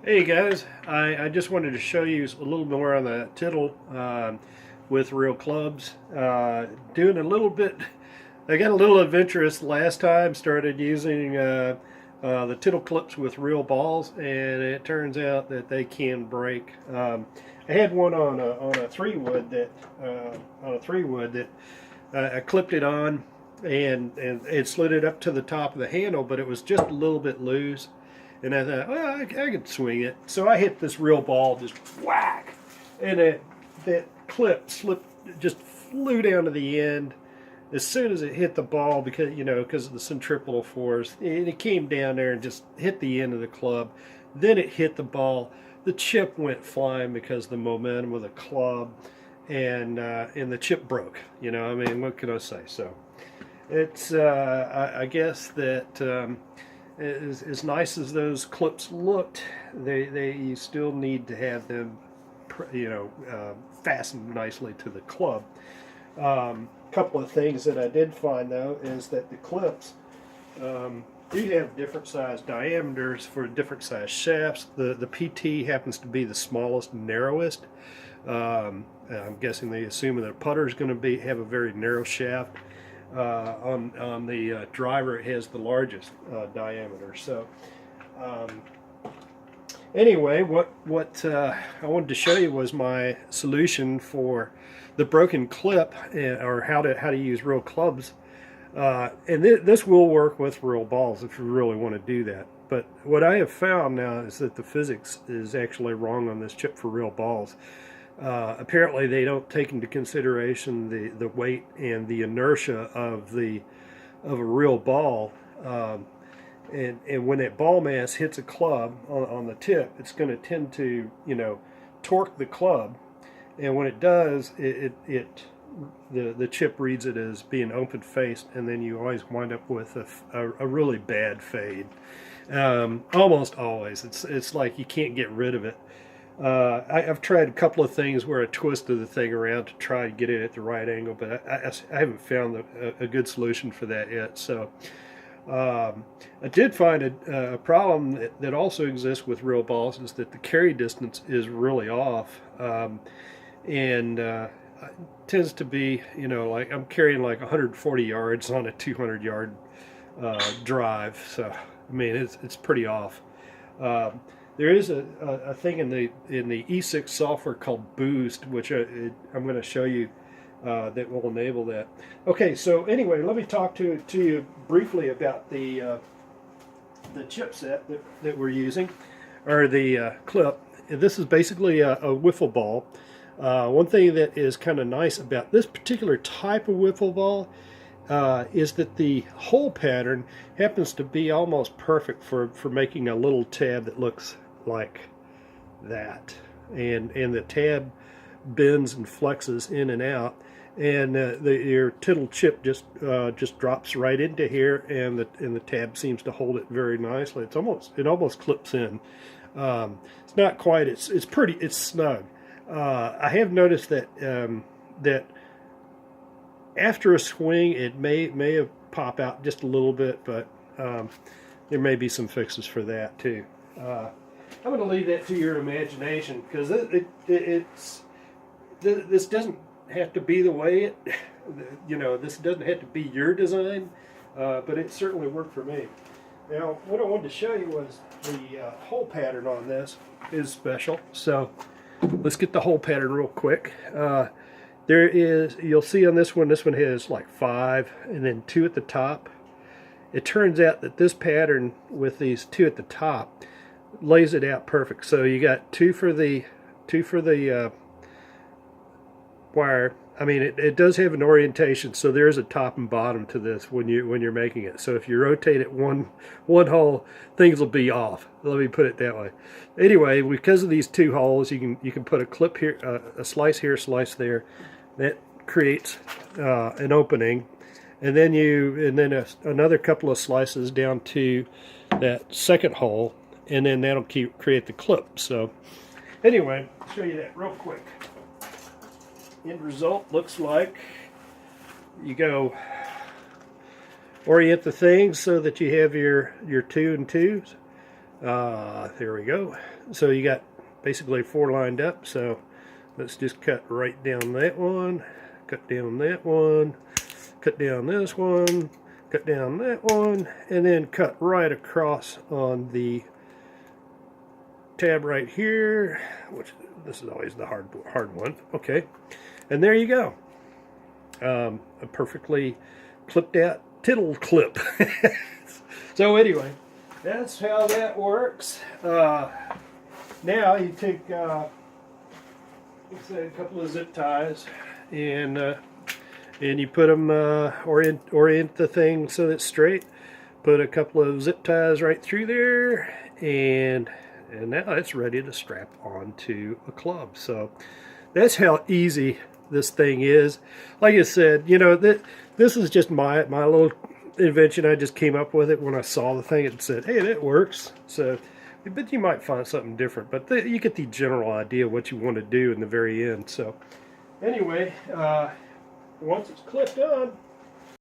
Hey guys, I just wanted to show you a little more on the Tittle with real clubs. Doing a little bit, I got a little adventurous last time, started using the Tittle clips with real balls, and it turns out that they can break. I had one on a 3 wood that I clipped it on and slid it up to the top of the handle, but it was just a little bit loose. And I thought, well, I could swing it. So I hit this real ball, just whack, and that clip slipped, just flew down to the end as soon as it hit the ball, because of the centripetal force. And it came down there and just hit the end of the club. Then it hit the ball. The chip went flying because of the momentum of the club, and the chip broke. I mean, what can I say? So it's I guess that. As nice as those clips looked, you still need to have them, fastened nicely to the club. Couple of things that I did find though is that the clips do have different size diameters for different size shafts. The PT happens to be the smallest and narrowest. I'm guessing they assume that a putter is going to have a very narrow shaft. On the driver, it has the largest diameter. So anyway, what I wanted to show you was my solution for the broken clip, or how to use real clubs. And this will work with real balls if you really want to do that. But what I have found now is that the physics is actually wrong on this chip for real balls. Apparently they don't take into consideration the weight and the inertia of a real ball, and when that ball mass hits a club on the tip, it's going to tend to torque the club, and when it does, the chip reads it as being open faced, and then you always wind up with a really bad fade. Almost always, it's like you can't get rid of it. I've tried a couple of things where I twisted the thing around to try to get it at the right angle, but I haven't found a good solution for that yet. So I did find a problem that also exists with real balls, is that the carry distance is really off, and tends to be, like I'm carrying like 140 yards on a 200-yard drive. So I mean, it's pretty off. There is a thing in the E6 software called Boost, which I'm going to show you that will enable that. Okay, so anyway, let me talk to you briefly about the chipset that we're using, or the clip. This is basically a wiffle ball. One thing that is kind of nice about this particular type of wiffle ball is that the hole pattern happens to be almost perfect for making a little tab that looks like that, and the tab bends and flexes in and out, and your Tittle chip just drops right into here, and the tab seems to hold it very nicely. It almost clips in. It's not quite. It's pretty. It's snug. I have noticed that that after a swing, it may have pop out just a little bit, but there may be some fixes for that too. I'm going to leave that to your imagination, because this doesn't have to be the way this doesn't have to be your design, but it certainly worked for me. Now, what I wanted to show you was the hole pattern on this is special. So let's get the hole pattern real quick. You'll see on this one has like 5 and then 2 at the top. It turns out that this pattern with these 2 at the top lays it out perfect. So you got 2 for the wire. I mean, it does have an orientation, so there's a top and bottom to this when you're making it. So if you rotate it one hole, things will be off. Let me put it that way. Anyway, because of these 2 holes, you can put a clip here, a slice here, a slice there. That creates an opening, and then another couple of slices down to that second hole, and then that'll create the clip. So anyway, I'll show you that real quick. End result looks like you go orient the things so that you have your 2 and 2s, There we go. So you got basically 4 lined up. So let's just cut right down that one, cut down that one, cut down this one, cut down that one, and then cut right across on the tab right here, which this is always the hard one. Okay, and there you go. A perfectly clipped out Tittle clip. So anyway, that's how that works. Now you take let's say a couple of zip ties and you put them orient the thing so that it's straight. Put a couple of zip ties right through there, and now it's ready to strap onto a club. So that's how easy this thing is. Like I said, you know, this is just my little invention. I just came up with it when I saw the thing and said, hey, that works. So, but you might find something different. But you get the general idea of what you want to do in the very end. So anyway, once it's clipped on,